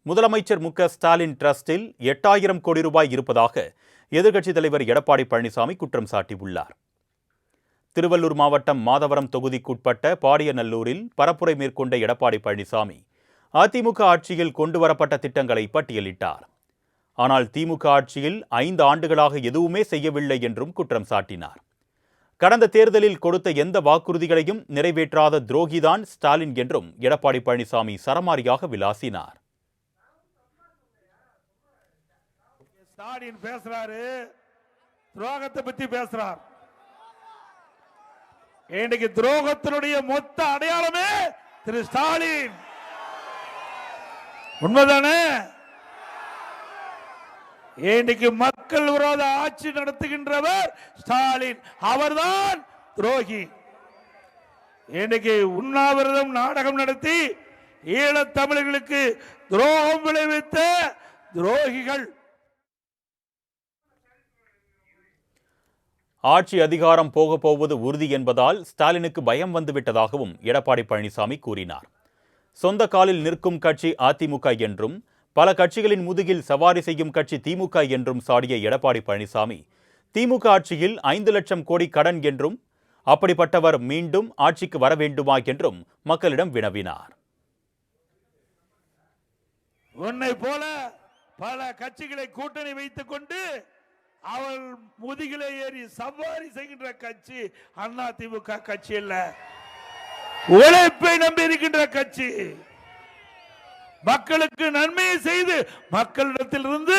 முதலமைச்சர் ஸ்டாலின் டிரஸ்டில் 8000 கோடி ரூபாய் இருப்பதாக எதிர்க்கட்சித் தலைவர் எடப்பாடி பழனிசாமி குற்றம் சாட்டியுள்ளார். திருவள்ளூர் மாவட்டம் மாதவரம் தொகுதிக்குட்பட்ட பாடியநல்லூரில் பரப்புரை மேற்கொண்ட எடப்பாடி பழனிசாமி அதிமுக ஆட்சியில் கொண்டுவரப்பட்ட திட்டங்களை பட்டியலிட்டார். ஆனால் திமுக ஆட்சியில் 5 ஆண்டுகளாக எதுவுமே செய்யவில்லை என்றும் குற்றம் சாட்டினார். கடந்த தேர்தலில் கொடுத்த எந்த வாக்குறுதிகளையும் நிறைவேற்றாத துரோகிதான் ஸ்டாலின் என்றும் எடப்பாடி பழனிசாமி சரமாரியாக விளாசினார். ஸ்டாலின் பேசுறாரு, துரோகத்தை பத்தி பேசுறார். இன்னைக்கு துரோகத்தினுடைய மொத்த அடையாளமே திரு ஸ்டாலின். உண்மைதானே? இன்னைக்கு மக்கள் விரோத ஆட்சி நடத்துகின்றவர் ஸ்டாலின். அவர்தான் துரோகி. இன்னைக்கு உண்ணாவிரதம் நாடகம் நடத்தி ஈழத் தமிழர்களுக்கு துரோகம் விளைவித்த துரோகிகள். ஆட்சி அதிகாரம் போவது உறுதி என்பதால் ஸ்டாலினுக்கு பயம் வந்துவிட்டதாகவும் எடப்பாடி பழனிசாமி கூறினார். சொந்த காலில் நிற்கும் கட்சி அதிமுக என்றும் பல கட்சிகளின் முதுகில் சவாரி செய்யும் கட்சி திமுக என்றும் சாடிய எடப்பாடி பழனிசாமி திமுக ஆட்சியில் 5 லட்சம் கோடி கடன் என்றும் அப்படிப்பட்டவர் மீண்டும் ஆட்சிக்கு வர வேண்டுமா என்றும் மக்களிடம் வினவினார். உன்னை போல பல கட்சிகளை கூட்டணி வைத்துக் கொண்டு அவள் முதுகிலே ஏறி சவாரி செய்கின்ற கட்சி அதிமுக கட்சி அல்ல. உழைப்பை நம்பி இருக்கின்ற கட்சி, மக்களுக்கு நன்மையை செய்து மக்களிடத்திலிருந்து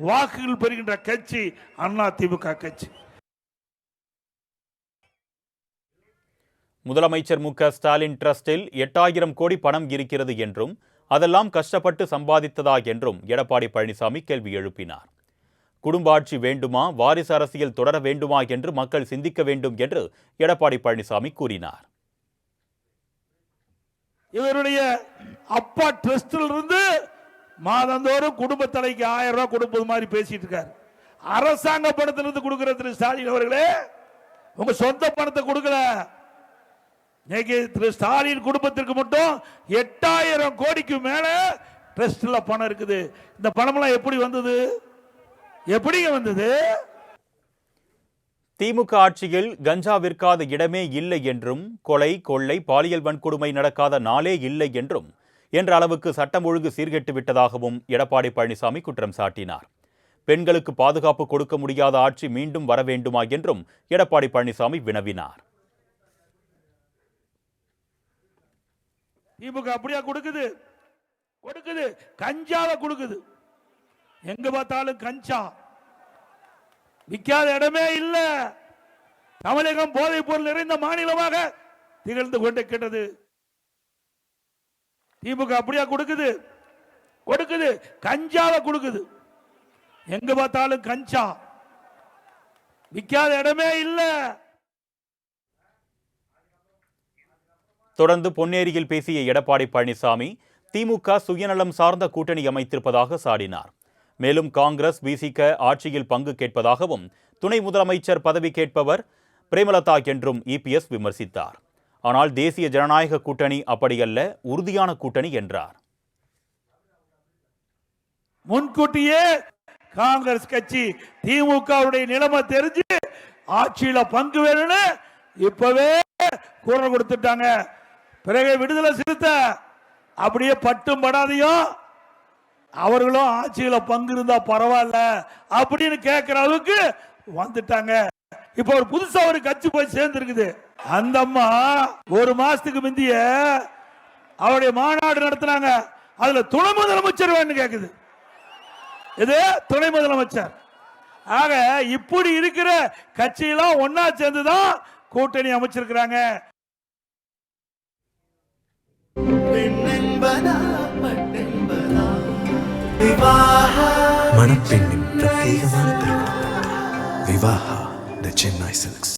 வாக்குகள் பெறுகின்ற கட்சி அதிமுக கட்சி. முதலமைச்சர் ஸ்டாலின் டிரஸ்டில் 8000 கோடி பணம் இருக்கிறது என்றும் அதெல்லாம் கஷ்டப்பட்டு சம்பாதித்ததா என்றும் எடப்பாடி பழனிசாமி கேள்வி எழுப்பினார். குடும்ப ஆட்சி வேண்டுமா, வாரிசு அரசியல் தொடர வேண்டுமா என்று மக்கள் சிந்திக்க வேண்டும் என்று எடப்பாடி பழனிசாமி கூறினார். இவருடைய அப்பா ட்ரஸ்டில் இருந்து மாதந்தோறும் குடும்ப தலைக்கு 1000 ரூபாய் கொடுப்பது மாதிரி பேசிட்டு இருக்காரு. அரசாங்க பணத்திலிருந்து கொடுக்கிற திரு ஸ்டாலின் அவர்களே, உங்க சொந்த பணத்தை கொடுக்கல. திரு ஸ்டாலின் குடும்பத்திற்கு மட்டும் 8000 கோடிக்கு மேல ட்ரஸ்ட்ல பணம் இருக்குது. இந்த பணம் எல்லாம் எப்படி வந்தது? எப்படிங்க வந்தது? திமுக ஆட்சியில் கஞ்சா விற்காத இடமே இல்லை என்றும் கொலை, கொள்ளை, பாலியல் வன்கொடுமை நடக்காத நாளே இல்லை என்றும் என்ற அளவுக்கு சட்டம் ஒழுங்கு சீர்கெட்டு விட்டதாகவும் எடப்பாடி பழனிசாமி குற்றம் சாட்டினார். பெண்களுக்கு பாதுகாப்பு கொடுக்க முடியாத ஆட்சி மீண்டும் வர வேண்டுமா என்றும் எடப்பாடி பழனிசாமி வினவினார். திமுக அப்படியா கொடுக்குது? கஞ்சாவை கொடுக்குது. எங்க பார்த்தாலும் கஞ்சா விற்காத இடமே இல்ல. தமிழகம் போதைப் பொருள் நிறைந்த மாநிலமாக திகழ்ந்து கொண்டிருக்கிறது. திமுக அப்படியா கொடுக்குது? கஞ்சாவை கொடுக்குது. எங்க பார்த்தாலும் கஞ்சா விற்காத இடமே இல்ல. தொடர்ந்து பொன்னேரியில் பேசிய எடப்பாடி பழனிசாமி திமுக சுயநலம் சார்ந்த கூட்டணி அமைத்திருப்பதாக சாடினார். மேலும் காங்கிரஸ், விசிக ஆட்சியில் பங்கு கேட்பதாகவும் துணை முதலமைச்சர் பதவி கேட்பவர் பிரேமலதா என்றும் இபிஎஸ் விமர்சித்தார். ஆனால் தேசிய ஜனநாயக கூட்டணி அப்படியல்ல, உறுதியான கூட்டணி என்றார். முன்கூட்டியே காங்கிரஸ் கட்சி திமுகவுடைய நிலைமை தெரிஞ்சு ஆட்சியில பங்கு வேணும்னு இப்பவே குரல் கொடுத்துட்டாங்க. பிறகு விடுதலை சிறுத்தை அப்படியே பட்டும் படாதையும் அவர்களும் ஆட்சியில பங்கு இருந்தா பரவாயில்ல அப்படின்னு கேட்கிற அளவுக்கு வந்துட்டாங்க. இப்ப ஒரு புதுசா ஒரு கட்சி போய் சேர்ந்து இருக்குது. அந்த அம்மா ஒரு மாசத்துக்கு முந்திய அவருடைய மாநாடு நடத்தினாங்க. அதுல துணை முதலமைச்சர் வேணும் கேக்குது. இது துணை முதலமைச்சர். ஆக இப்படி இருக்கிற கட்சியெல்லாம் ஒன்னா சேர்ந்துதான் கூட்டணி அமைச்சிருக்கிறாங்க. மணப்பெண்ணின் பிரத்யேகமான திருமணம் விவாஹா தி சென்னை சில்க்ஸ்.